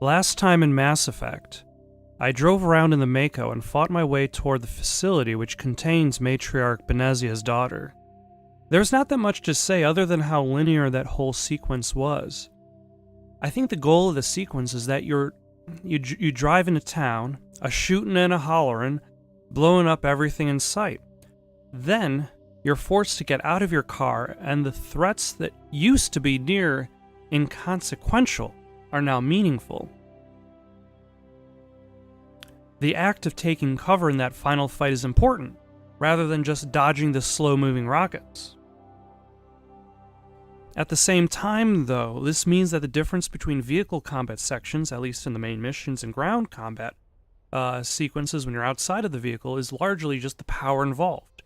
Last time in Mass Effect, I drove around in the Mako and fought my way toward the facility which contains Matriarch Benezia's daughter. There's not that much to say other than how linear that whole sequence was. I think the goal of the sequence is that you drive into town, a-shootin' and a-hollerin', blowing up everything in sight. Then, you're forced to get out of your car, and the threats that used to be near inconsequential are now meaningful. The act of taking cover in that final fight is important, rather than just dodging the slow-moving rockets. At the same time, though, this means that the difference between vehicle combat sections, at least in the main missions and ground combat sequences when you're outside of the vehicle, is largely just the power involved.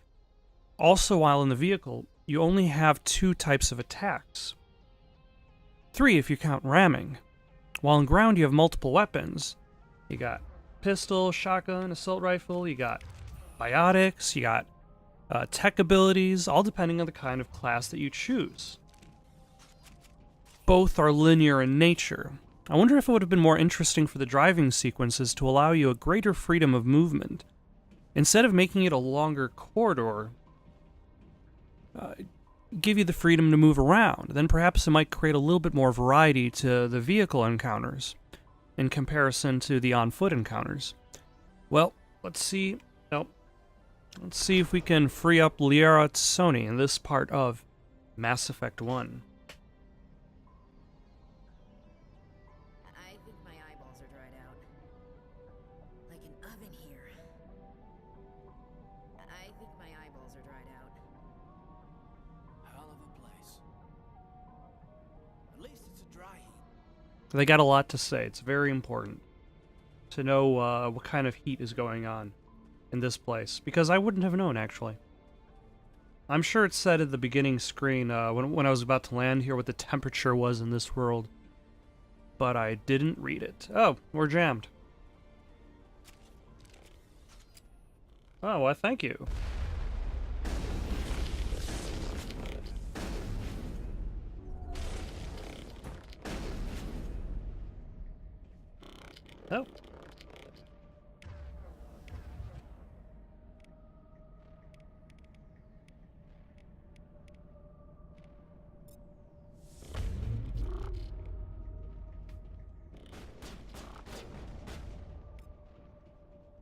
Also, while in the vehicle, you only have 2 types of attacks. 3 if you count ramming. While in ground you have multiple weapons. You got pistol, shotgun, assault rifle, you got biotics, you got tech abilities, all depending on the kind of class that you choose. Both are linear in nature. I wonder if it would have been more interesting for the driving sequences to allow you a greater freedom of movement. Instead of making it a longer corridor, give you the freedom to move around. Then perhaps it might create a little bit more variety to the vehicle encounters in comparison to the on-foot encounters. Well, let's see. Nope. Let's see if we can free up Liara T'Soni in this part of Mass Effect 1. I think my eyeballs are dried out. Like an oven here. I think my eyeballs are dried out. Hell of a place. At least it's a dry heat. They got a lot to say. It's very important to know what kind of heat is going on in this place, because I wouldn't have known, actually. I'm sure it said at the beginning screen when I was about to land here what the temperature was in this world, but I didn't read it. Oh, we're jammed. Oh, well, thank you. Oh.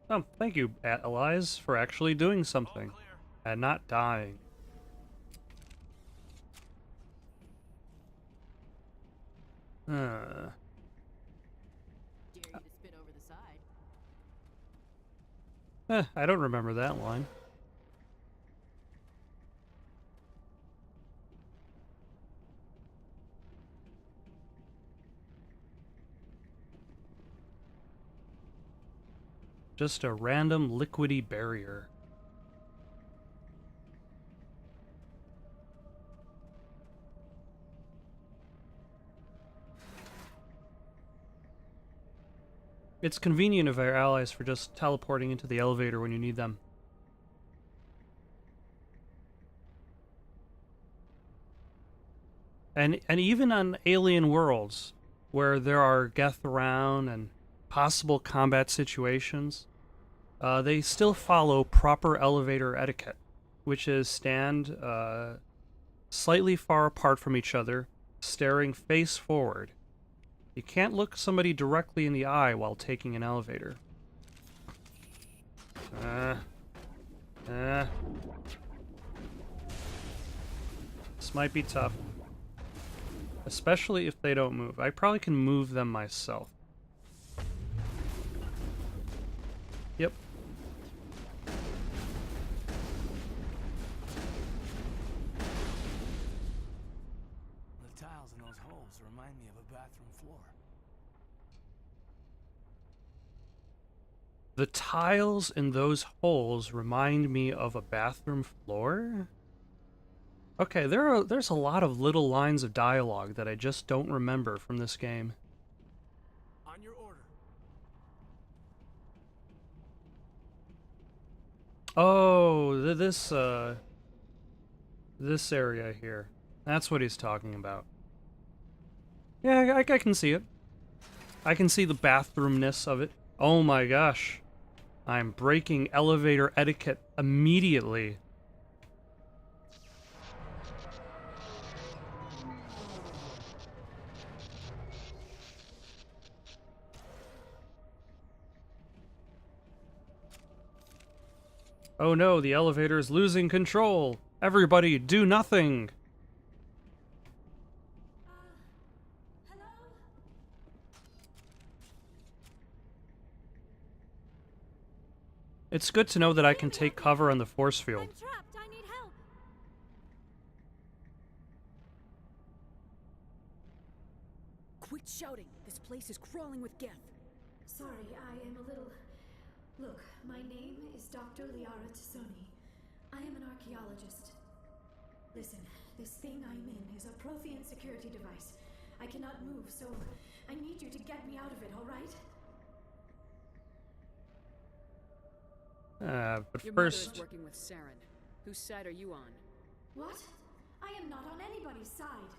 Oh, thank you, allies, for actually doing something and not dying. Dare you to spit over the side. I don't remember that line. Just a random liquidy barrier. It's convenient of our allies for just teleporting into the elevator when you need them. And even on alien worlds, where there are Geth around and possible combat situations, they still follow proper elevator etiquette, which is stand slightly far apart from each other, staring face forward. You can't look somebody directly in the eye while taking an elevator. This might be tough. Especially if they don't move. I probably can move them myself. Yep. The tiles in those holes remind me of a bathroom floor. The tiles in those holes remind me of a bathroom floor? Okay, there's a lot of little lines of dialogue that I just don't remember from this game. On your order. Oh, this area here. That's what he's talking about. Yeah, I can see it. I can see the bathroomness of it. Oh my gosh. I'm breaking elevator etiquette immediately. Oh no, the elevator is losing control. Everybody, do nothing. Hello? It's good to know that I can take cover on the force field. I'm trapped. I need help. Quit shouting. This place is crawling with geth. Sorry, I am a little... Look, my name is Dr. Liara T'Soni. I am an archaeologist. Listen, this thing I'm in is a Prothean security device. I cannot move, so I need you to get me out of it, all right? But Your first... mother is working with Saren. Whose side are you on? What? I am not on anybody's side.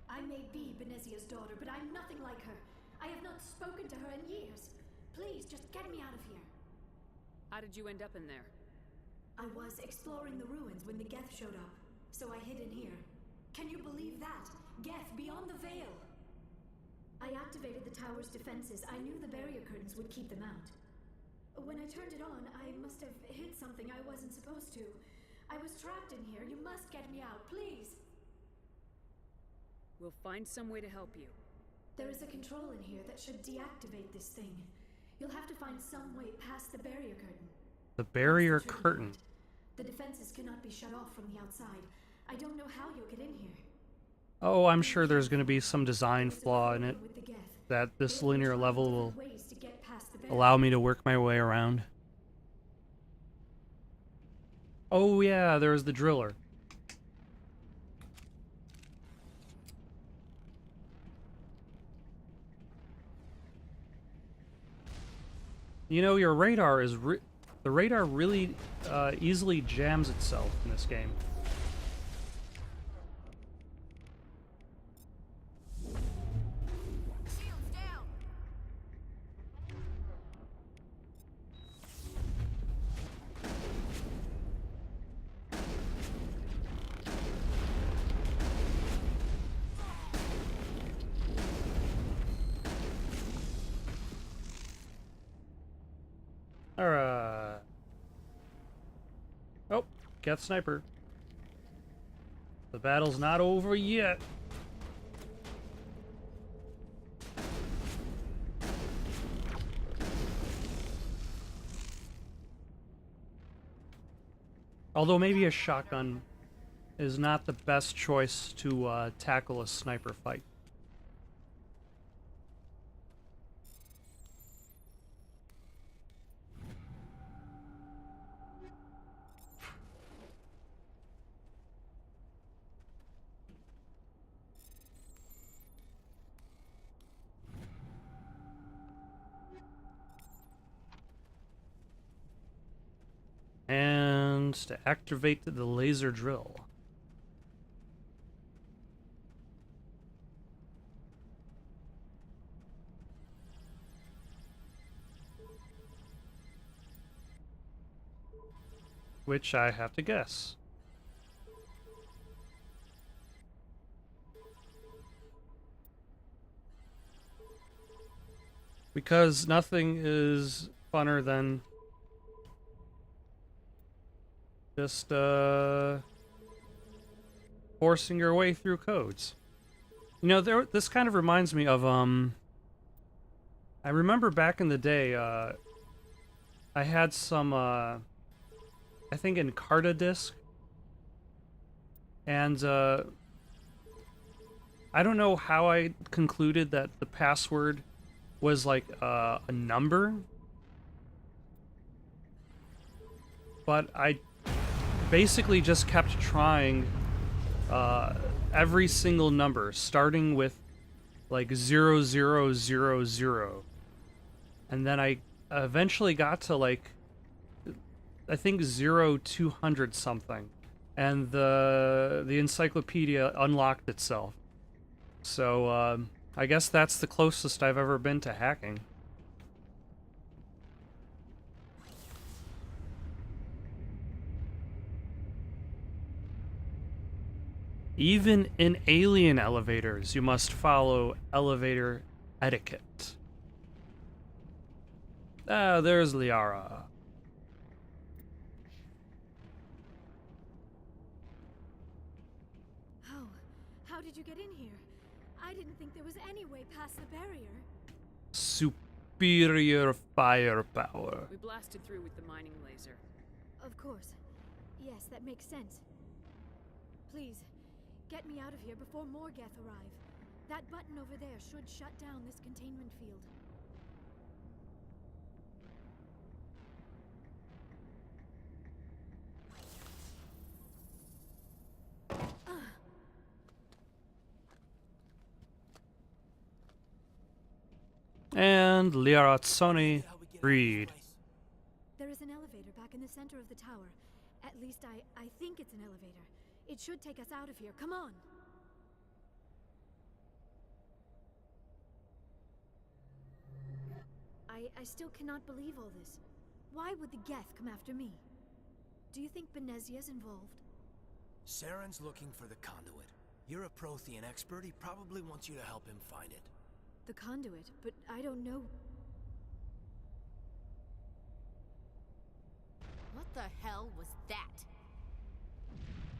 I may be Benezia's daughter, but I'm nothing like her. I have not spoken to her in years. Please, just get me out of here. How did you end up in there? I was exploring the ruins when the Geth showed up, so I hid in here. Can you believe that? Geth beyond the veil! I activated the tower's defenses. I knew the barrier curtains would keep them out. When I turned it on, I must have hit something I wasn't supposed to. I was trapped in here. You must get me out, please! We'll find some way to help you. There is a control in here that should deactivate this thing. You'll have to find some way past the barrier curtain. The barrier That's the tricky curtain. part. The defenses cannot be shut off from the outside. I don't know how you'll get in here. Oh, I'm sure there's going to be some design flaw in it With the Geth. that this There will be linear 12 level will different ways to get past the barrier. allow me to work my way around. Oh yeah, there's the driller. You know, your radar is the radar really easily jams itself in this game. Shields down. Alright. Oh, Geth sniper. The battle's not over yet. Although maybe a shotgun is not the best choice to tackle a sniper fight. And to activate the laser drill. Which I have to guess. Because nothing is funner than just forcing your way through codes. You know, this kind of reminds me of I remember back in the day I had some I think Encarta disk, and I don't know how I concluded that the password was like a number, but I basically just kept trying every single number, starting with like 0000, and then I eventually got to like I think 0200 something, and the encyclopedia unlocked itself. So I guess that's the closest I've ever been to hacking. Even in alien elevators, you must follow elevator etiquette. Ah, there's Liara. How did you get in here? I didn't think there was any way past the barrier. Superior firepower. We blasted through with the mining laser. Of course. Yes, that makes sense. Please, get me out of here before more Geth arrive. That button over there should shut down this containment field. And Liara T'Soni freed. There is an elevator back in the center of the tower. At least I think it's an elevator. It should take us out of here. Come on! I still cannot believe all this. Why would the Geth come after me? Do you think Benezia's involved? Saren's looking for the conduit. You're a Prothean expert. He probably wants you to help him find it. The conduit, but I don't know. What the hell was that?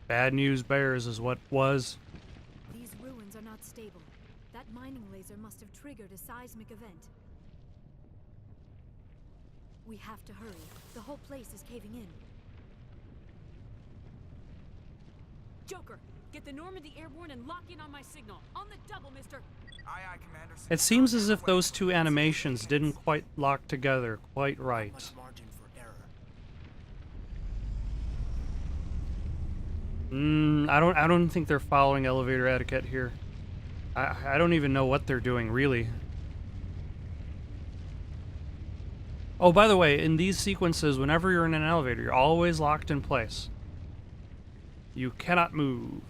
Bad news bears is what was. These ruins are not stable. That mining laser must have triggered a seismic event. We have to hurry. The whole place is caving in. Joker, get the Normandy airborne and lock in on my signal. On the double, mister. Aye, aye, Commander. It seems as if those two animations didn't quite lock together quite right. Much margin for error. I don't think they're following elevator etiquette here. I don't even know what they're doing, really. Oh, by the way, in these sequences, whenever you're in an elevator, you're always locked in place. You cannot move.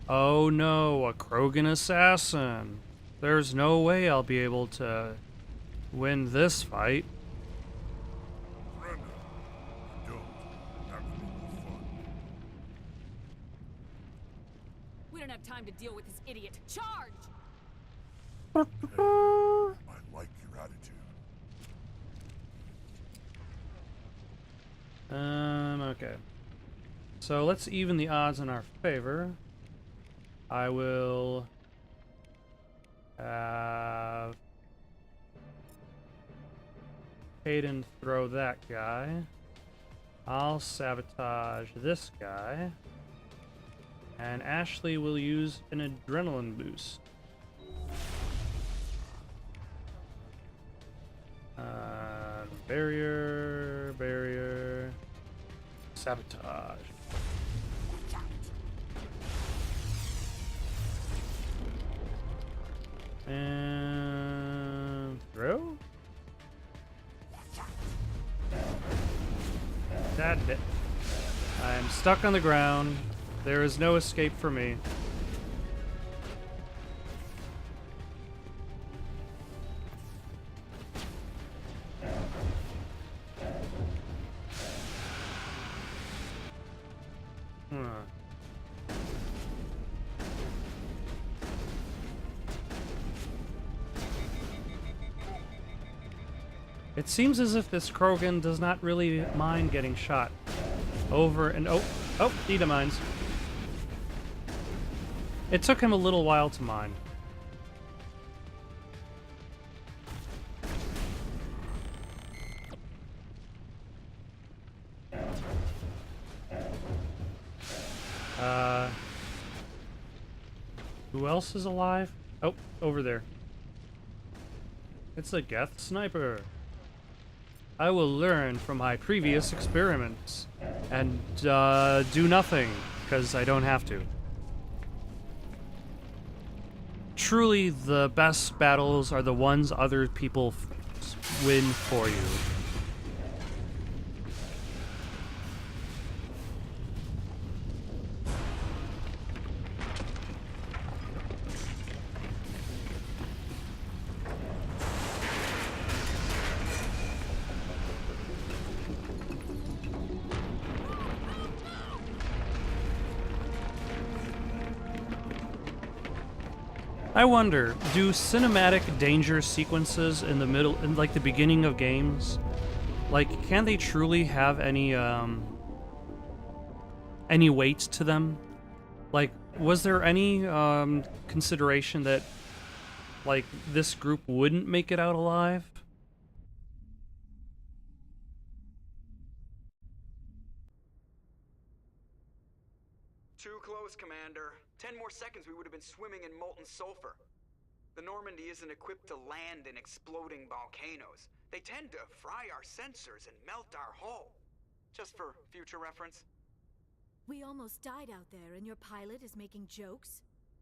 Oh no, a Krogan assassin. There's no way I'll be able to win this fight. We don't have time to deal with this idiot. Charge! I like your attitude. Okay. So let's even the odds in our favor. I will have Hayden throw that guy. I'll sabotage this guy. And Ashley will use an adrenaline boost. Barrier, sabotage. And throw? That bit. I am stuck on the ground. There is no escape for me. It seems as if this Krogan does not really mind getting shot over and oh, he mines. It took him a little while to mine. Who else is alive? Oh, over there. It's a Geth sniper. I will learn from my previous experiments and do nothing, because I don't have to. Truly, the best battles are the ones other people win for you. I wonder, do cinematic danger sequences in the middle, in like the beginning of games, like, can they truly have any weight to them? Like, was there any consideration that, like, this group wouldn't make it out alive? Too close, Commander. 10 more seconds we would have been swimming in molten sulfur. The Normandy isn't equipped to land in exploding volcanoes. They tend to fry our sensors and melt our hull. Just for future reference. We almost died out there, and your pilot is making jokes?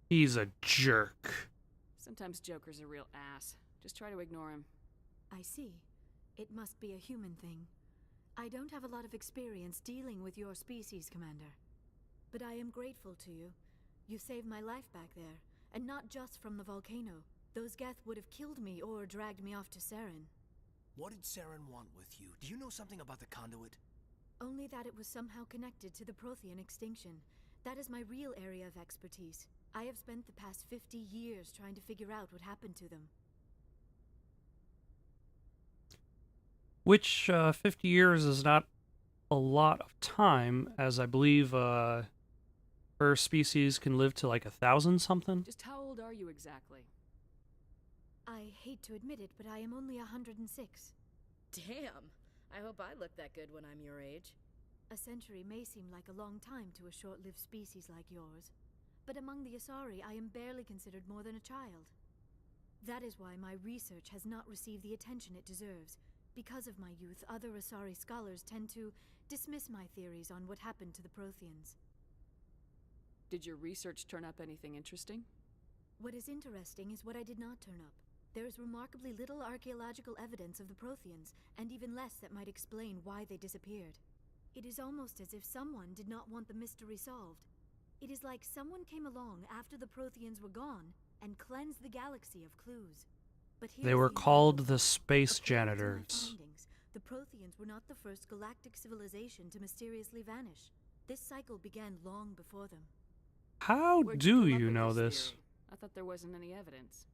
He's a jerk. Sometimes Joker's a real ass. Just try to ignore him. I see. It must be a human thing. I don't have a lot of experience dealing with your species, Commander. But I am grateful to you. You saved my life back there, and not just from the volcano. Those Geth would have killed me or dragged me off to Saren. What did Saren want with you? Do you know something about the conduit? Only that it was somehow connected to the Prothean extinction. That is my real area of expertise. I have spent the past 50 years trying to figure out what happened to them. Which, 50 years is not a lot of time, as I believe, her species can live to like 1,000 something. Just how old are you exactly? I hate to admit it, but I am only 106. Damn. I hope I look that good when I'm your age. A century may seem like a long time to a short-lived species like yours, but among the Asari, I am barely considered more than a child. That is why my research has not received the attention it deserves. Because of my youth, other Asari scholars tend to dismiss my theories on what happened to the Protheans. Did your research turn up anything interesting? What is interesting is what I did not turn up. There is remarkably little archaeological evidence of the Protheans, and even less that might explain why they disappeared. It is almost as if someone did not want the mystery solved. It is like someone came along after the Protheans were gone and cleansed the galaxy of clues. But They were called the Space Janitors. The Protheans were not the first galactic civilization to mysteriously vanish. This cycle began long before them. How Where'd do come up you with know this this? theory? I thought there wasn't any evidence.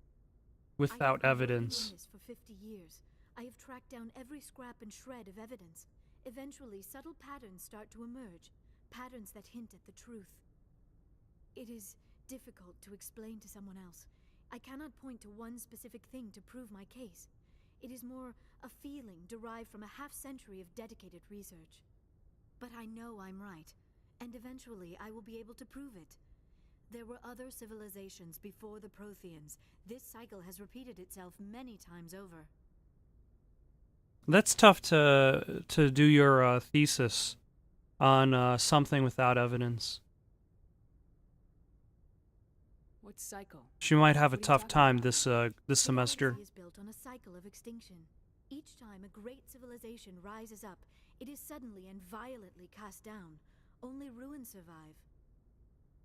Without I have been working evidence. on this for 50 years. I have tracked down every scrap and shred of evidence. Eventually, subtle patterns start to emerge, patterns that hint at the truth. It is difficult to explain to someone else. I cannot point to one specific thing to prove my case. It is more a feeling derived from a half-century of dedicated research. But I know I'm right, and eventually I will be able to prove it. There were other civilizations before the Protheans. This cycle has repeated itself many times over. That's tough to do your thesis on something without evidence. What cycle? She might have a What are you tough talking time about? this The semester. galaxy is built on a cycle of extinction. Each time a great civilization rises up, it is suddenly and violently cast down. Only ruins survive.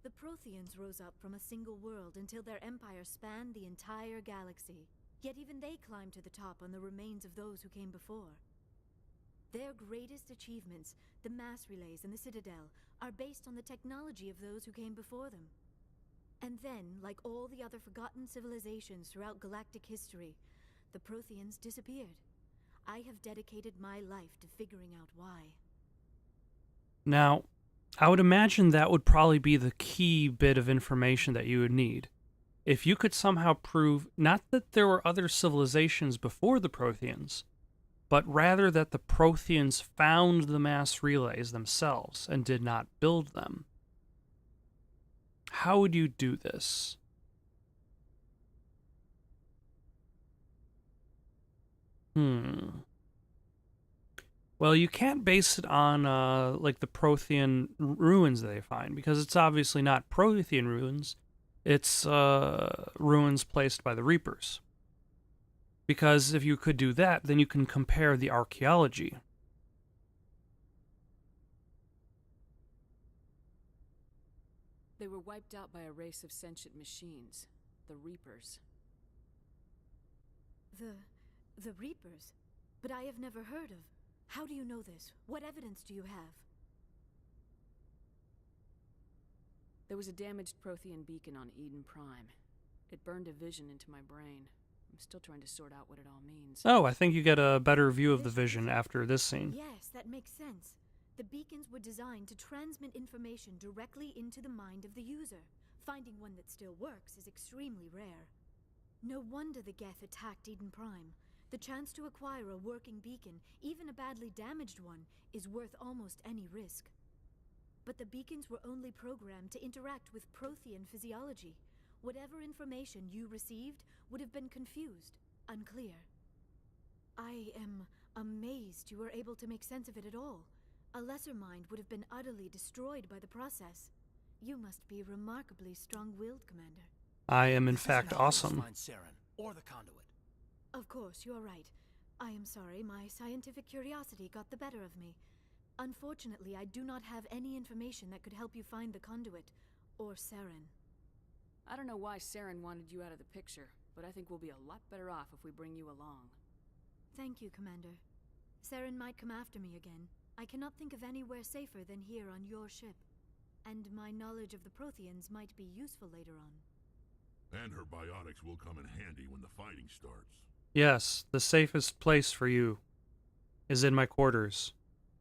The Protheans rose up from a single world until their empire spanned the entire galaxy. Yet even they climbed to the top on the remains of those who came before. Their greatest achievements, the mass relays and the Citadel, are based on the technology of those who came before them. And then, like all the other forgotten civilizations throughout galactic history, the Protheans disappeared. I have dedicated my life to figuring out why. Now, I would imagine that would probably be the key bit of information that you would need. If you could somehow prove not that there were other civilizations before the Protheans, but rather that the Protheans found the mass relays themselves and did not build them. How would you do this? Well, you can't base it on, like, the Prothean ruins they find, because it's obviously not Prothean ruins. It's, ruins placed by the Reapers. Because if you could do that, then you can compare the archaeology. They were wiped out by a race of sentient machines, the Reapers. The Reapers? But I have never heard of. How do you know this? What evidence do you have? There was a damaged Prothean beacon on Eden Prime. It burned a vision into my brain. I'm still trying to sort out what it all means. Oh, I think you get a better view of the vision after this scene. Yes, that makes sense. The beacons were designed to transmit information directly into the mind of the user. Finding one that still works is extremely rare. No wonder the Geth attacked Eden Prime. The chance to acquire a working beacon, even a badly damaged one, is worth almost any risk. But the beacons were only programmed to interact with Prothean physiology. Whatever information you received would have been confused, unclear. I am amazed you were able to make sense of it at all. A lesser mind would have been utterly destroyed by the process. You must be remarkably strong-willed, Commander. I am in This fact doesn't help us awesome. find Saren or the conduit. Of course, you're right. I am sorry, my scientific curiosity got the better of me. Unfortunately, I do not have any information that could help you find the conduit, or Saren. I don't know why Saren wanted you out of the picture, but I think we'll be a lot better off if we bring you along. Thank you, Commander. Saren might come after me again. I cannot think of anywhere safer than here on your ship. And my knowledge of the Protheans might be useful later on. And her biotics will come in handy when the fighting starts. Yes, the safest place for you is in my quarters.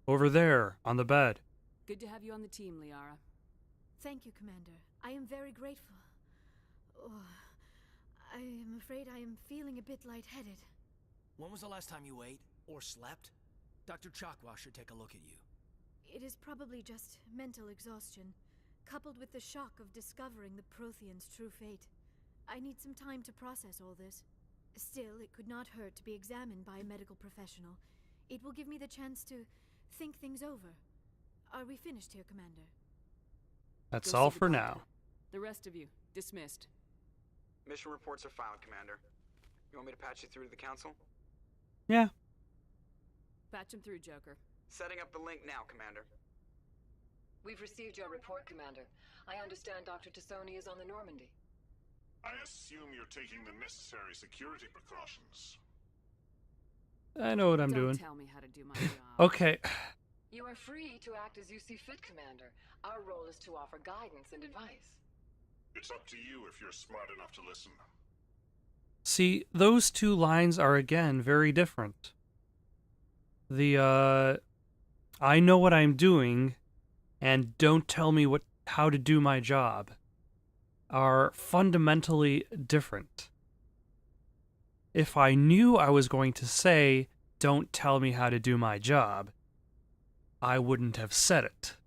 Over there, on the bed. Good to have you on the team, Liara. Thank you, Commander. I am very grateful. Oh, I am afraid I am feeling a bit lightheaded. When was the last time you ate or slept? Dr. Chakwa should take a look at you. It is probably just mental exhaustion, coupled with the shock of discovering the Prothean's true fate. I need some time to process all this. Still, it could not hurt to be examined by a medical professional. It will give me the chance to think things over. Are we finished here, Commander? That's Go all see the for doctor. now. The rest of you, dismissed. Mission reports are filed, Commander. You want me to patch you through to the Council? Yeah. Patch him through, Joker. Setting up the link now, Commander. We've received your report, Commander. I understand Dr. T'Soni is on the Normandy. I assume you're taking the necessary security precautions. I know what I'm Don't doing. tell me how to do my job. Okay. You are free to act as you see fit, Commander. Our role is to offer guidance and advice. It's up to you if you're smart enough to listen. See, those two lines are again very different. The I know what I'm doing and don't tell me how to do my job are fundamentally different. If I knew I was going to say, don't tell me how to do my job, I wouldn't have said it.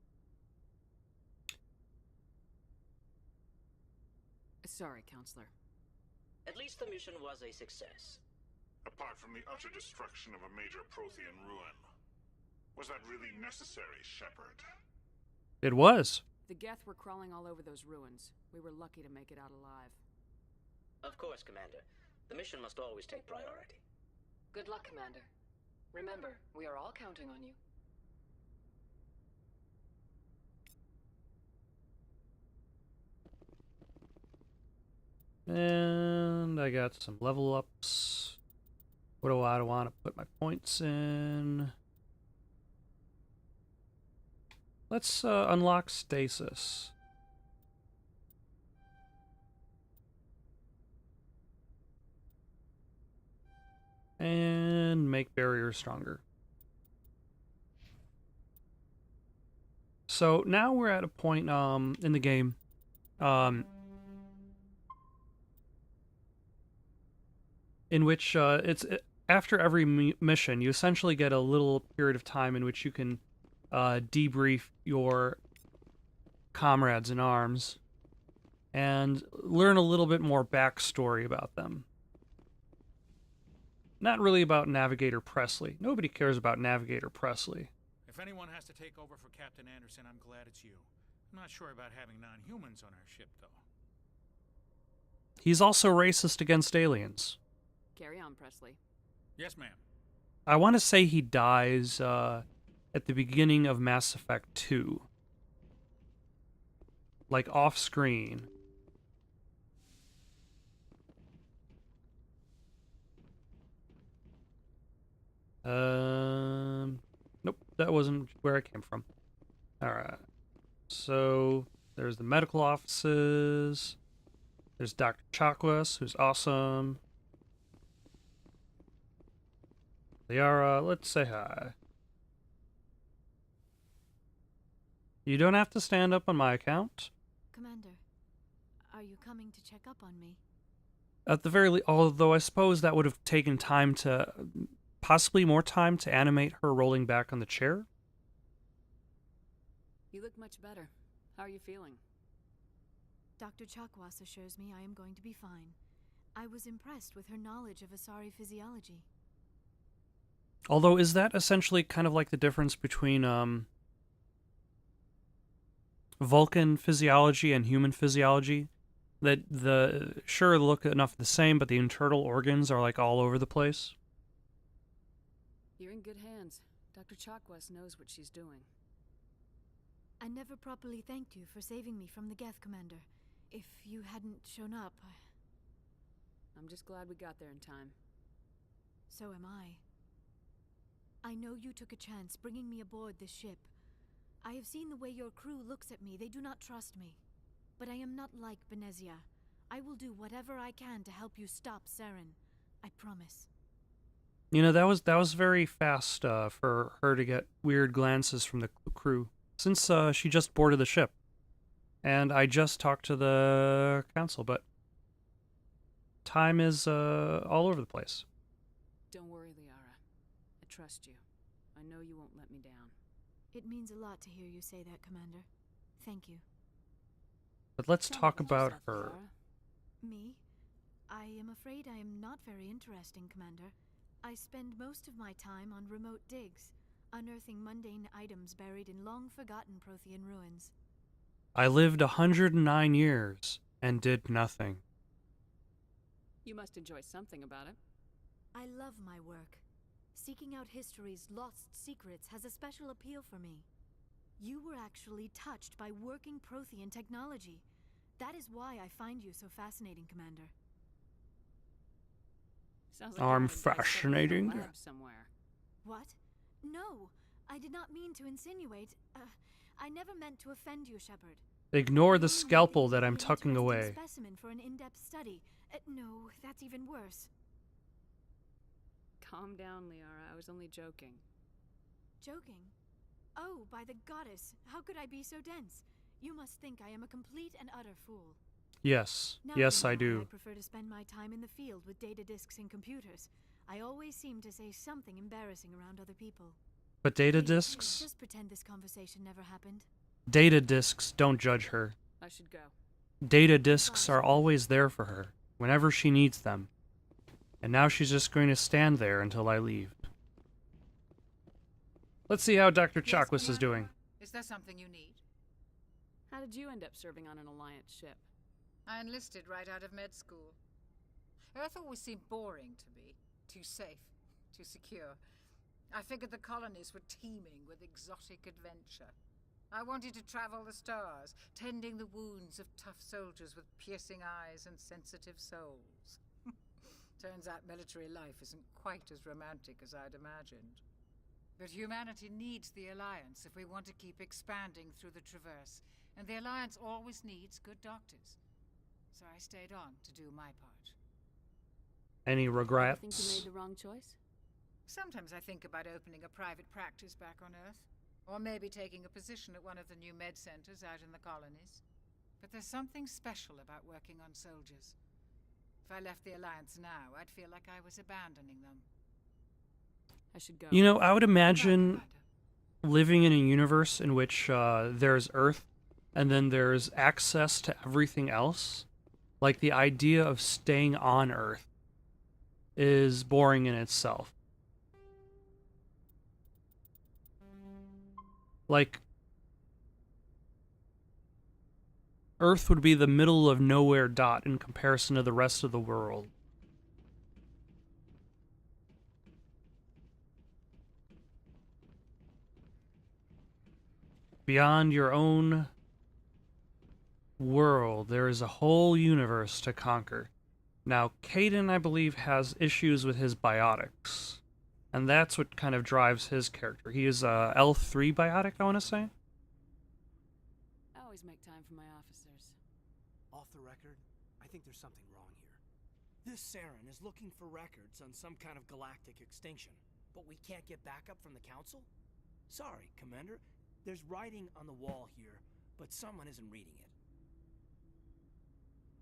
Sorry, Counselor. At least the mission was a success. Apart from the utter destruction of a major Prothean ruin. Was that really necessary, Shepard? It was. The Geth were crawling all over those ruins. We were lucky to make it out alive. Of course, Commander. The mission must always take priority. Good luck, Commander. Remember, we are all counting on you. And I got some level ups. What do I want to put my points in? Let's unlock stasis. And make barrier stronger. So now we're at a point in the game in which after every mission, you essentially get a little period of time in which you can debrief your comrades in arms and learn a little bit more backstory about them. Not really about Navigator Presley. Nobody cares about Navigator Presley. If anyone has to take over for Captain Anderson, I'm glad it's you. I'm not sure about having non-humans on our ship, though. He's also racist against aliens. Carry on, Presley. Yes, ma'am. I want to say he dies at the beginning of Mass Effect 2. Like, off-screen. Nope, that wasn't where I came from. Alright. So, there's the medical offices. There's Dr. Chakwas, who's awesome. Liara, let's say hi. You don't have to stand up on my account. Commander, are you coming to check up on me? At the very least, although I suppose that would have taken time to, possibly more time to animate her rolling back on the chair. You look much better. How are you feeling? Dr. Chakwas assures me I am going to be fine. I was impressed with her knowledge of Asari physiology. Although, is that essentially kind of like the difference between Vulcan physiology and human physiology? That sure look enough the same, but the internal organs are like all over the place? You're in good hands. Dr. Chakwas knows what she's doing. I never properly thanked you for saving me from the Geth, Commander. If you hadn't shown up, I'm just glad we got there in time. So am I. I know you took a chance bringing me aboard this ship. I have seen the way your crew looks at me. They do not trust me. But I am not like Benezia. I will do whatever I can to help you stop Saren. I promise. You know, that was very fast for her to get weird glances from the crew, since she just boarded the ship. And I just talked to the council, but time is all over the place. Don't worry, Liara. I trust you. I know you won't let me down. It means a lot to hear you say that, Commander. Thank you. But let's talk about her. Me? I am afraid I am not very interesting, Commander. I spend most of my time on remote digs, unearthing mundane items buried in long-forgotten Prothean ruins. I lived 109 years and did nothing. You must enjoy something about it. I love my work. Seeking out history's lost secrets has a special appeal for me. You were actually touched by working Prothean technology. That is why I find you so fascinating, Commander. Sounds like I'm you're fascinating. in a lab somewhere. What? No, I did not mean to insinuate. I never meant to offend you, Shepard. Ignore the scalpel that I'm tucking away. Specimen for an in-depth study. No, that's even worse. Calm down, Liara. I was only joking. Joking? Oh, by the goddess, how could I be so dense? You must think I am a complete and utter fool. Yes, Now yes, you know I do. I prefer to spend my time in the field with data disks and computers. I always seem to say something embarrassing around other people. But data Please, disks? just pretend this conversation never happened. Data disks don't judge her. I should go. Data disks are always there for her, whenever she needs them. And now she's just going to stand there until I leave. Let's see how Dr. Chakwas is doing. Is there something you need? How did you end up serving on an Alliance ship? I enlisted right out of med school. Earth always seemed boring to me. Too safe, too secure. I figured the colonies were teeming with exotic adventure. I wanted to travel the stars, tending the wounds of tough soldiers with piercing eyes and sensitive souls. Turns out military life isn't quite as romantic as I'd imagined. But humanity needs the Alliance if we want to keep expanding through the Traverse, and the Alliance always needs good doctors. So I stayed on to do my part. Any You regrets? think you made the wrong choice? Sometimes I think about opening a private practice back on Earth, or maybe taking a position at one of the new med centers out in the colonies. But there's something special about working on soldiers. If I left the Alliance now, I'd feel like I was abandoning them. I should go. You know, I would imagine living in a universe in which there's Earth, and then there's access to everything else. Like, the idea of staying on Earth is boring in itself. Like, Earth would be the middle of nowhere dot in comparison to the rest of the world. Beyond your own world, there is a whole universe to conquer. Now, Caden, I believe, has issues with his biotics. And that's what kind of drives his character. He is a L3 biotic, I want to say. I always make time for my officers. Off the record, I think there's something wrong here. This Saren is looking for records on some kind of galactic extinction, but we can't get backup from the Council? Sorry, Commander. There's writing on the wall here, but someone isn't reading it.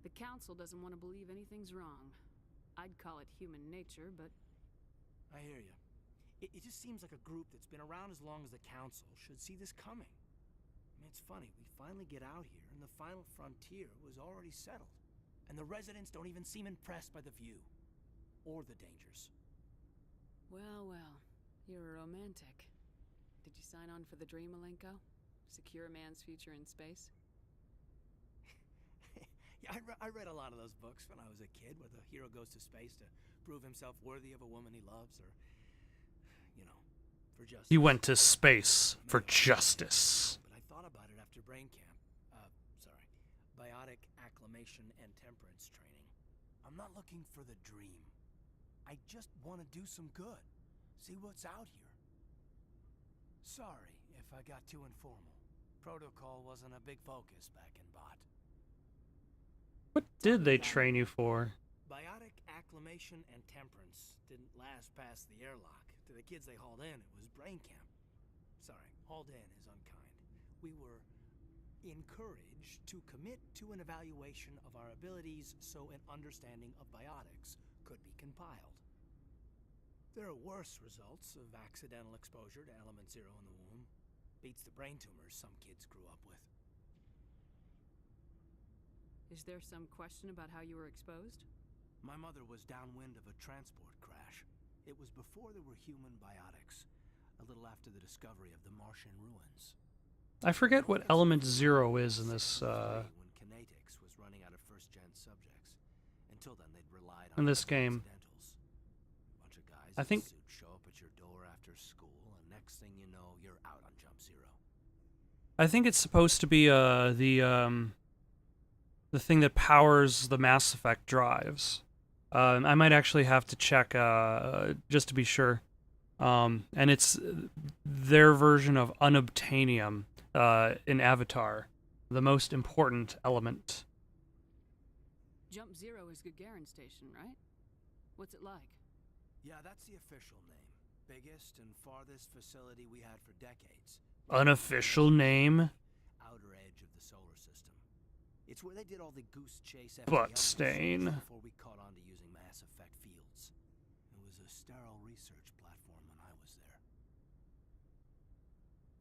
The Council doesn't want to believe anything's wrong. I'd call it human nature, but... I hear you. It just seems like a group that's been around as long as the Council should see this coming. I mean, it's funny, we finally get out here, and the final frontier was already settled. And the residents don't even seem impressed by the view. Or the dangers. Well, well. You're a romantic. Did you sign on for the dream, Malenko? Secure a man's future in space? Yeah, I read a lot of those books when I was a kid, where the hero goes to space to prove himself worthy of a woman he loves, or, you know, for justice. He went to space for justice. But I thought about it after brain camp. Biotic acclimation and temperance training. I'm not looking for the dream. I just want to do some good. See what's out here. Sorry if I got too informal. Protocol wasn't a big focus back in Bot. What did they train you for? Biotic acclimation and temperance didn't last past the airlock. To the kids they hauled in, it was brain camp. Sorry, hauled in is unkind. We were encouraged to commit to an evaluation of our abilities so an understanding of biotics could be compiled. There are worse results of accidental exposure to element 0 in the womb. Beats the brain tumors some kids grew up with. Is there some question about how you were exposed? My mother was downwind of a transport crash. It was before there were human biotics, a little after the discovery of the Martian ruins. I forget what element 0 is in this, When kinetics was running out of first-gen subjects. Until then, they'd relied on in this game. accidentals. Bunch of guys I think in suits show up at your door after school, and next thing you know, you're out on Jump Zero. I think it's supposed to be the thing that powers the Mass Effect drives. I might actually have to check just to be sure. And it's their version of unobtainium in Avatar, the most important element. Jump Zero is Gagarin Station, right? What's it like? Yeah, that's the official name. Biggest and farthest facility we had for decades. Unofficial name? Outer edge of the solar system. It's where they did all the goose chase Butt stain. before we caught on to using Mass Effect fields. It was a sterile research platform when I was there.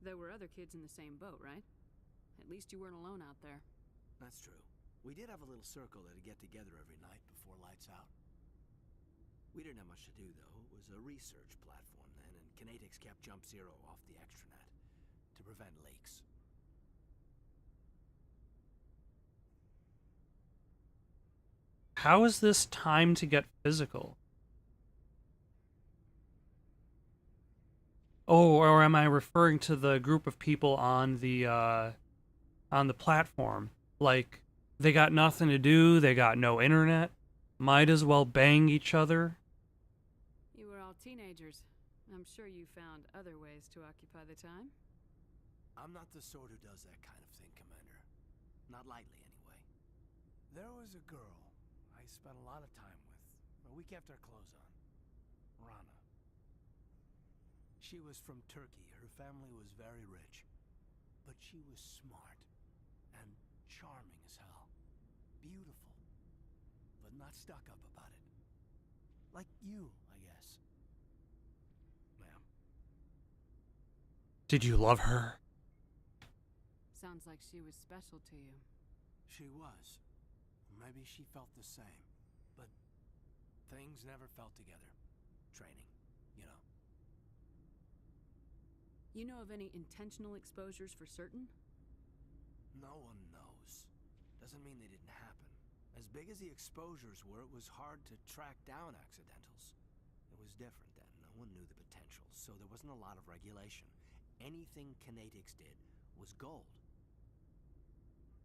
There were other kids in the same boat, right? At least you weren't alone out there. That's true. We did have a little circle that'd get together every night before lights out. We didn't have much to do, though. It was a research platform then, and Kinetics kept Jump Zero off the extranet to prevent leaks. How is this time to get physical? Oh, or am I referring to the group of people on the platform? Like, they got nothing to do, they got no internet, might as well bang each other. You were all teenagers. I'm sure you found other ways to occupy the time. I'm not the sort who does that kind of thing, Commander. Not lightly, anyway. There was a girl I spent a lot of time with, but we kept our clothes on. Rana. She was from Turkey. Her family was very rich. But she was smart and charming as hell. Beautiful. But not stuck up about it. Like you, I guess. Ma'am. Did you love her? Sounds like she was special to you. She was. Maybe she felt the same. But things never felt together. Training, you know. You know of any intentional exposures for certain? No one knows. Doesn't mean they didn't happen. As big as the exposures were, it was hard to track down accidentals. It was different then. No one knew the potential, so there wasn't a lot of regulation. Anything Kinetics did was gold.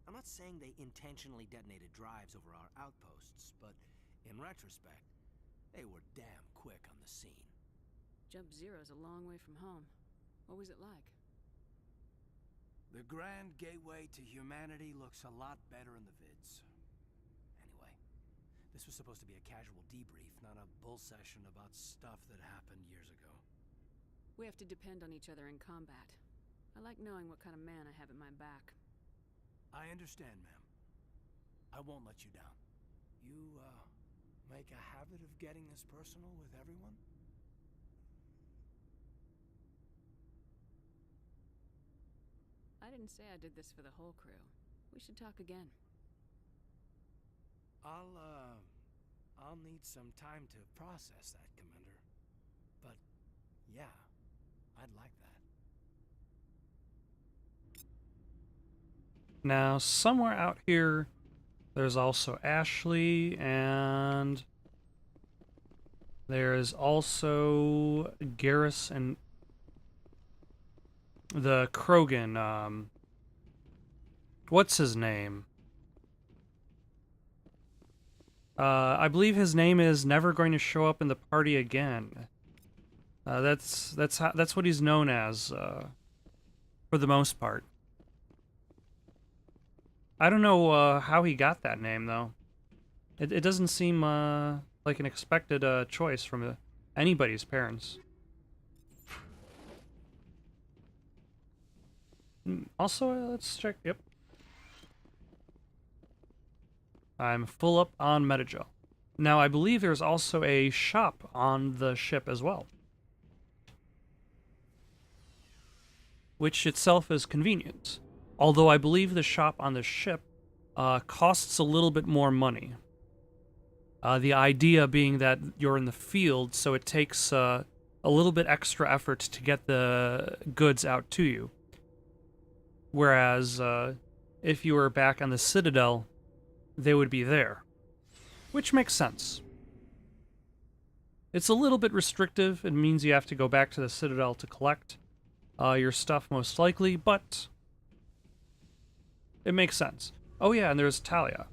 I'm not saying they intentionally detonated drives over our outposts, but in retrospect, they were damn quick on the scene. Jump Zero's a long way from home. What was it like? The grand gateway to humanity looks a lot better in the vids. Anyway, This was supposed to be a casual debrief, not a bull session about stuff that happened years ago. We have to depend on each other in combat. I like knowing what kind of man I have at my back. I understand, ma'am. I won't let you down. You, make a habit of getting this personal with everyone? I didn't say I did this for the whole crew. We should talk again. I'll need some time to process that, Commander. But, yeah, I'd like that. Now, somewhere out here, there's also Ashley, and there is also Garrus and the Krogan. What's his name? I believe his name is never going to show up in the party again. That's what he's known as, for the most part. I don't know how he got that name, though. It doesn't seem like an expected choice from anybody's parents. Also, let's check. Yep. I'm full up on Metagel. Now, I believe there's also a shop on the ship as well, which itself is convenient. Although I believe the shop on the ship costs a little bit more money. The idea being that you're in the field, so it takes a little bit extra effort to get the goods out to you. Whereas, if you were back on the Citadel, they would be there. Which makes sense. It's a little bit restrictive. It means you have to go back to the Citadel to collect your stuff, most likely, but it makes sense. Oh yeah, and there's Talia.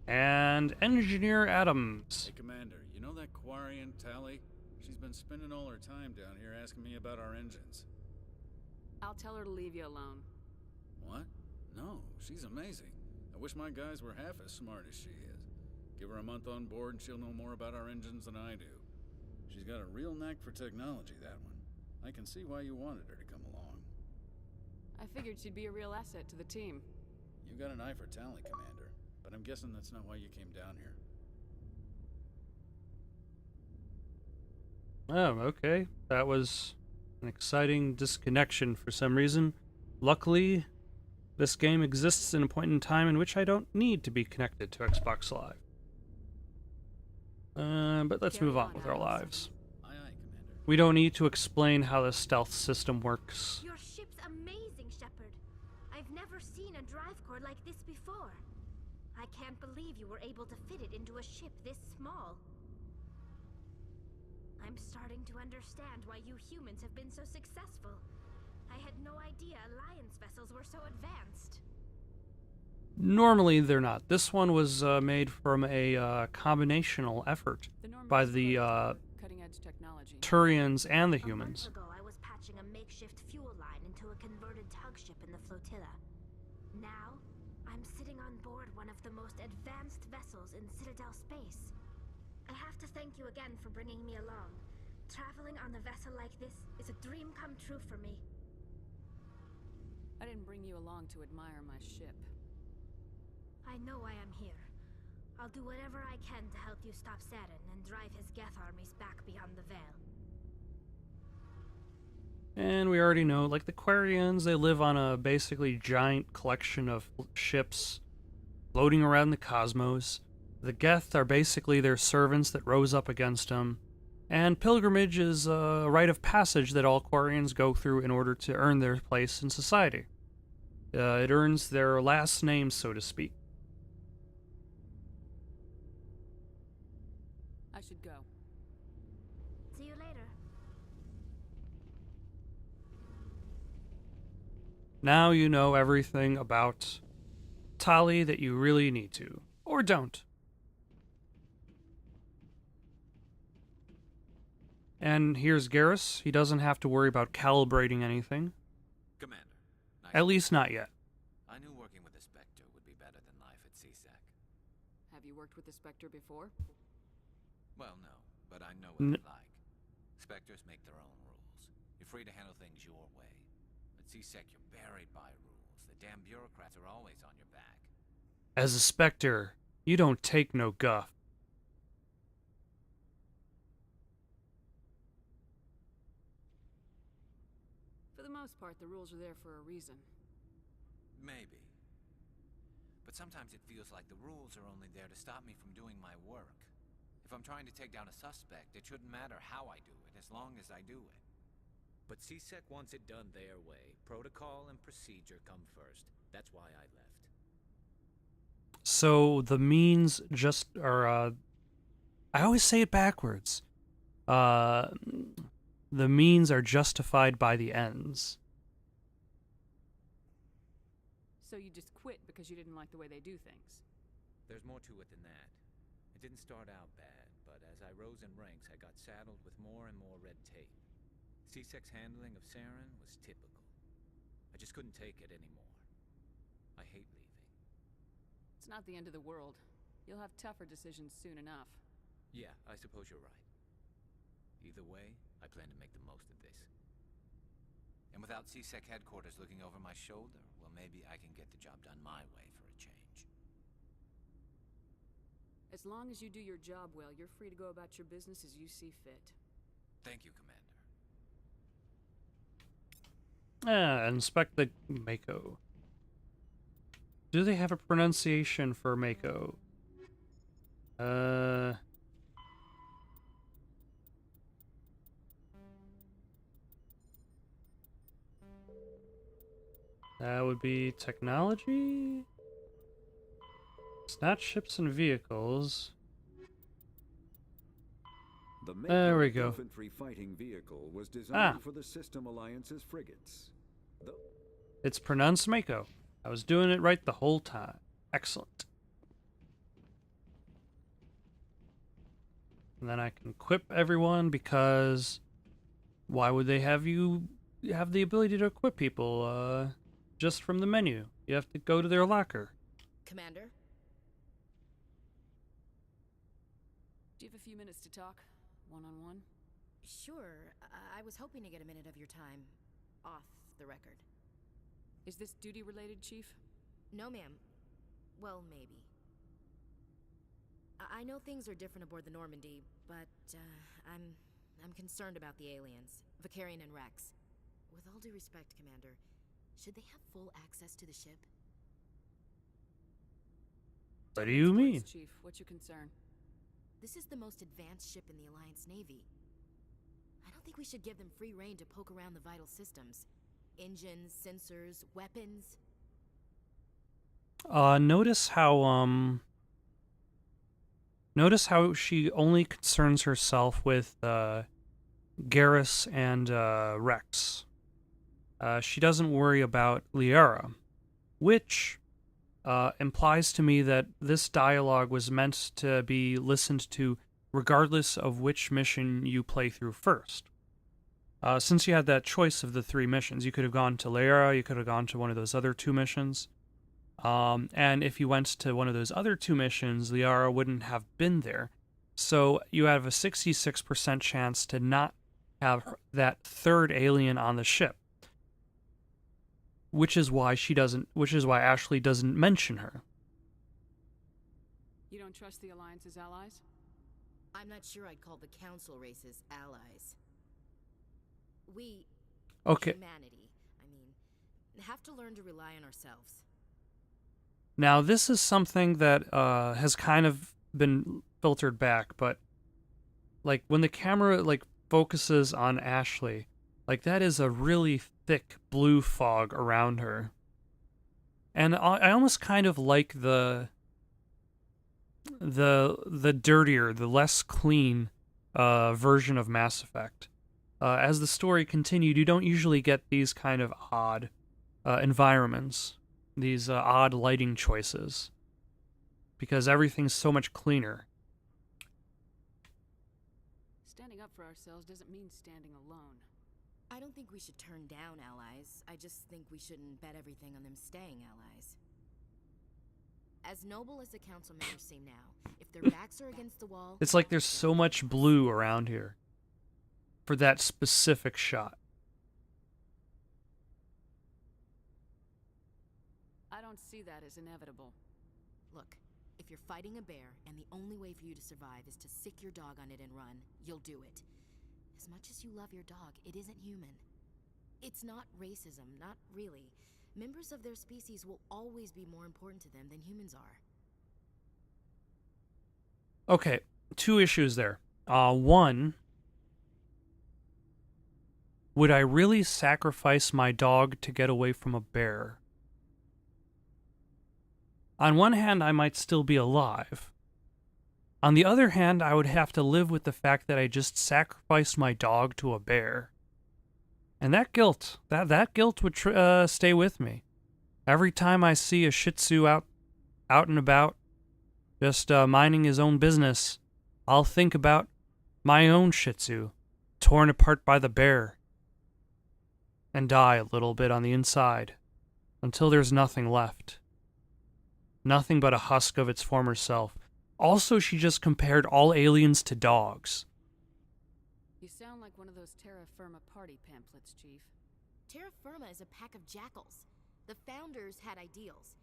And Engineer Adams. Hey, Commander, you know that Quarian Tally? She's been spending all her time down here asking me about our engines. I'll tell her to leave you alone. What? No, she's amazing. I wish my guys were half as smart as she is. Give her a month on board and she'll know more about our engines than I do. She's got a real knack for technology, that one. I can see why you wanted her to come along. I figured she'd be a real asset to the team. You got an eye for talent, Commander, but I'm guessing that's not why you came down here. Oh, okay. That was an exciting disconnection for some reason. Luckily, this game exists in a point in time in which I don't need to be connected to Xbox Live. But let's move on with our lives. Aye, aye, Commander. We don't need to explain how the stealth system works. Your ship's amazing, Shepard. I've never seen a drive core like this before. I can't believe you were able to fit it into a ship this small. I'm starting to understand why you humans have been so successful. I had no idea Alliance vessels were so advanced. Normally, they're not. This one was made from a combinational effort by the cutting-edge technology. Turians and the humans. A month ago, I was patching a makeshift fuel line into a converted tug ship in the flotilla. Now, I'm sitting on board one of the most advanced vessels in Citadel space. I have to thank you again for bringing me along. Traveling on a vessel like this is a dream come true for me. I didn't bring you along to admire my ship. I know why I'm here. I'll do whatever I can to help you stop Saturn and drive his Geth armies back beyond the Veil. And we already know, like the Quarians, they live on a basically giant collection of ships floating around the cosmos. The Geth are basically their servants that rose up against them. And pilgrimage is a rite of passage that all Quarians go through in order to earn their place in society. It earns their last name, so to speak. I should go. See you later. Now you know everything about Tali that you really need to. Or don't. And here's Garrus. He doesn't have to worry about calibrating anything. Commander. At least not yet. I knew working with a Spectre would be better than life at CSEC. Have you worked with the Spectre before? Well, no, but I know what they're like. Spectres make their own rules. You're free to handle things your way. At CSEC, you're buried by rules. The damn bureaucrats are always on your back. As a Spectre, you don't take no guff. For the most part, the rules are there for a reason. Maybe. But sometimes it feels like the rules are only there to stop me from doing my work. If I'm trying to take down a suspect, it shouldn't matter how I do it, as long as I do it. But CSEC wants it done their way. Protocol and procedure come first. That's why I left. So the means just are, I always say it backwards. The means are justified by the ends. So you just quit because you didn't like the way they do things? There's more to it than that. It didn't start out bad, but as I rose in ranks, I got saddled with more and more red tape. CSEC's handling of Saren was typical. I just couldn't take it anymore. I hate leaving. It's not the end of the world. You'll have tougher decisions soon enough. Yeah, I suppose you're right. Either way, I plan to make the most of this. And without CSEC headquarters looking over my shoulder, well, maybe I can get the job done my way for a change. As long as you do your job well, you're free to go about your business as you see fit. Thank you, Commander. Inspect the Mako. Do they have a pronunciation for Mako? That would be technology? It's not ships and vehicles. The There we Mako go. infantry fighting vehicle was designed for the System Alliance's frigates. It's pronounced Mako. I was doing it right the whole time. Excellent. And then I can equip everyone because why would they have you have the ability to equip people just from the menu? You have to go to their locker. Commander? Do you have a few minutes to talk? One-on-one? Sure. I was hoping to get a minute of your time. Off the record. Is this duty-related, Chief? No, ma'am. Well, maybe. I know things are different aboard the Normandy, but I'm concerned about the aliens, Vicarian and Rex. With all due respect, Commander, should they have full access to the ship? What do you mean? Chief, what's your concern? This is the most advanced ship in the Alliance Navy. I don't think we should give them free rein to poke around the vital systems. Engines, sensors, weapons. Notice how she only concerns herself with Garrus and Rex. She doesn't worry about Liara, which implies to me that this dialogue was meant to be listened to regardless of which mission you play through first. Since you had that choice of the 3 missions, you could have gone to Liara, you could have gone to one of those other 2 missions. And if you went to one of those other 2 missions, Liara wouldn't have been there. So you have a 66% chance to not have that 3rd alien on the ship. Which is why Ashley doesn't mention her. You don't trust the Alliance's allies? I'm not sure I'd call the Council races allies. We, humanity, have to learn to rely on ourselves. Now, this is something that has kind of been filtered back, but like when the camera focuses on Ashley, that is a really thick blue fog around her. And I almost kind of like the dirtier, the less clean version of Mass Effect. As the story continued, you don't usually get these kind of odd environments, these odd lighting choices, because everything's so much cleaner. Standing up for ourselves doesn't mean standing alone. I don't think we should turn down allies. I just think we shouldn't bet everything on them staying allies. As noble as the council members seem now, if their backs are against the wall... It's like there's so much blue around here for that specific shot. I don't see that as inevitable. Look, if you're fighting a bear and the only way for you to survive is to sick your dog on it and run, you'll do it. As much as you love your dog, it isn't human. It's not racism, not really. Members of their species will always be more important to them than humans are. Okay, 2 issues there. One, would I really sacrifice my dog to get away from a bear? On one hand, I might still be alive. On the other hand, I would have to live with the fact that I just sacrificed my dog to a bear. And that guilt, that guilt would stay with me. Every time I see a Shih Tzu out and about, just minding his own business, I'll think about my own Shih Tzu, torn apart by the bear, and die a little bit on the inside, until there's nothing left. Nothing but a husk of its former self. Also, she just compared all aliens to dogs. You sound like one of those Terra Firma party pamphlets, Chief. Terra Firma is a pack of jackals. The founders had ideals.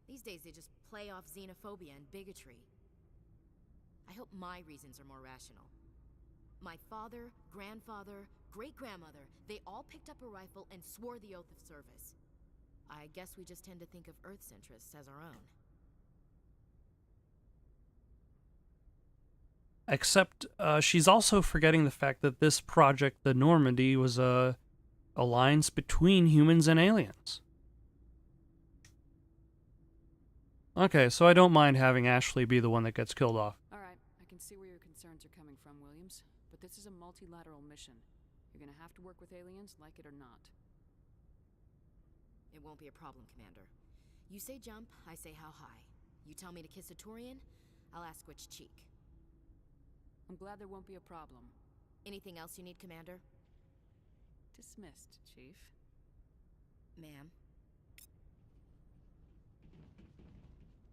These days they just play off xenophobia and bigotry. I hope my reasons are more rational. My father, grandfather, great-grandmother, they all picked up a rifle and swore the oath of service. I guess we just tend to think of Earth's interests as our own. Except she's also forgetting the fact that this project, the Normandy, was a alliance between humans and aliens. Okay, so I don't mind having Ashley be the one that gets killed off. Alright, I can see where your concerns are coming from, Williams. But this is a multilateral mission. You're gonna have to work with aliens, like it or not. It won't be a problem, Commander. You say jump, I say how high. You tell me to kiss a Turian, I'll ask which cheek. I'm glad there won't be a problem. Anything else you need, Commander? Dismissed, Chief. Ma'am.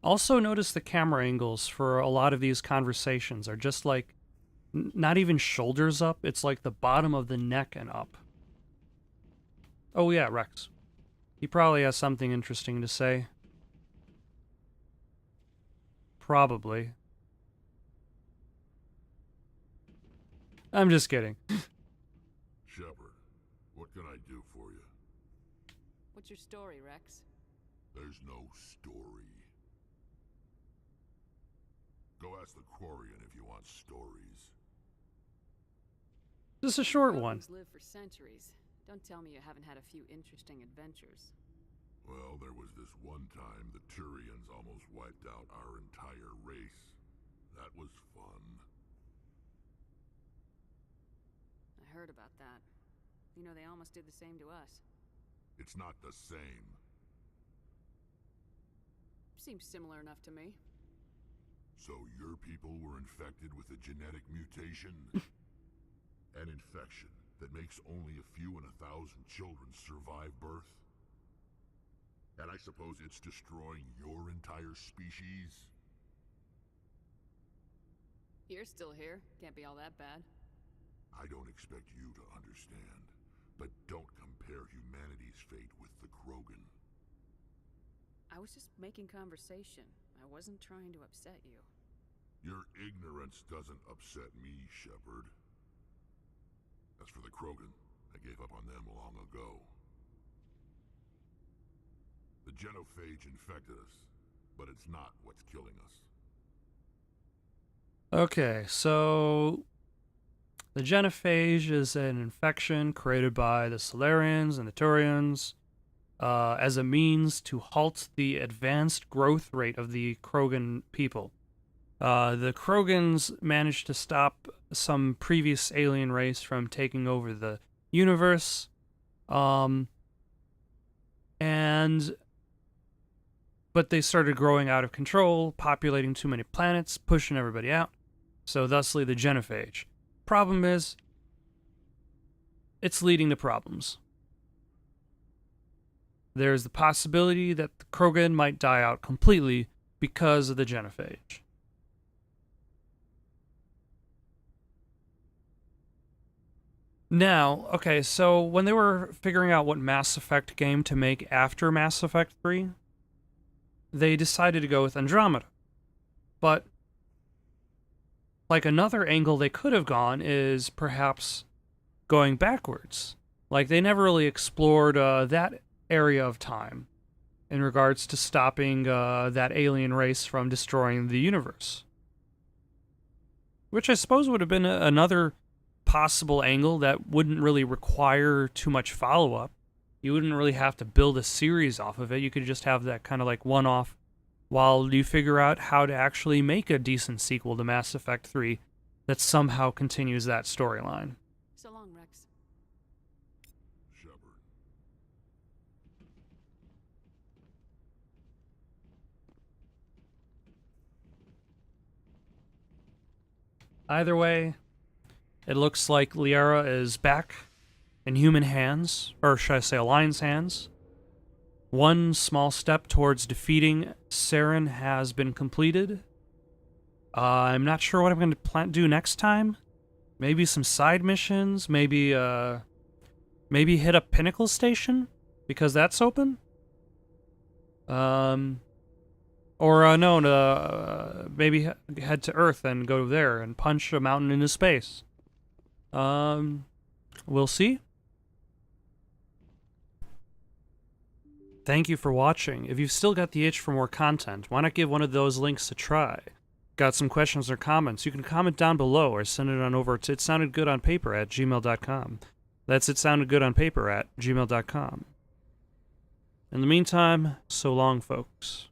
Also notice the camera angles for a lot of these conversations are just like, not even shoulders up, it's like the bottom of the neck and up. Oh yeah, Rex. He probably has something interesting to say. Probably. I'm just kidding. Shepard, what can I do for you? What's your story, Rex? There's no story. Go ask the Quarian if you want stories. This is a short one. Live for centuries. Don't tell me you haven't had a few interesting adventures. Well, there was this one time the Turians almost wiped out our entire race. That was fun. I heard about that. You know, they almost did the same to us. It's not the same. Seems similar enough to me. So your people were infected with a genetic mutation? An infection that makes only a few in 1,000 children survive birth? And I suppose it's destroying your entire species? You're still here. Can't be all that bad. I don't expect you to understand, but don't compare humanity's fate with the Krogan. I was just making conversation. I wasn't trying to upset you. Your ignorance doesn't upset me, Shepard. As for the Krogan, I gave up on them long ago. The genophage infected us, but it's not what's killing us. Okay, so the genophage is an infection created by the Solarians and the Turians as a means to halt the advanced growth rate of the Krogan people. The Krogans managed to stop some previous alien race from taking over the universe, but they started growing out of control, populating too many planets, pushing everybody out, so thusly the genophage. Problem is, it's leading to problems. There's the possibility that the Krogan might die out completely because of the genophage. Now, okay, so when they were figuring out what Mass Effect game to make after Mass Effect 3, they decided to go with Andromeda. But, like, another angle they could have gone is perhaps going backwards. Like, they never really explored that area of time in regards to stopping that alien race from destroying the universe. Which I suppose would have been another possible angle that wouldn't really require too much follow-up. You wouldn't really have to build a series off of it. You could just have that kind of like one-off while you figure out how to actually make a decent sequel to Mass Effect 3 that somehow continues that storyline. So long, Rex. Shepard. Either way, it looks like Liara is back in human hands, or should I say Alliance hands. One small step towards defeating Saren has been completed. I'm not sure what I'm going to do next time. Maybe some side missions, maybe hit up Pinnacle Station, because that's open. Maybe head to Earth and go there and punch a mountain into space. We'll see. Thank you for watching. If you've still got the itch for more content, why not give one of those links a try? Got some questions or comments? You can comment down below or send it on over to itsoundedgoodonpaper@gmail.com. That's itsoundedgoodonpaper@gmail.com. In the meantime, so long, folks.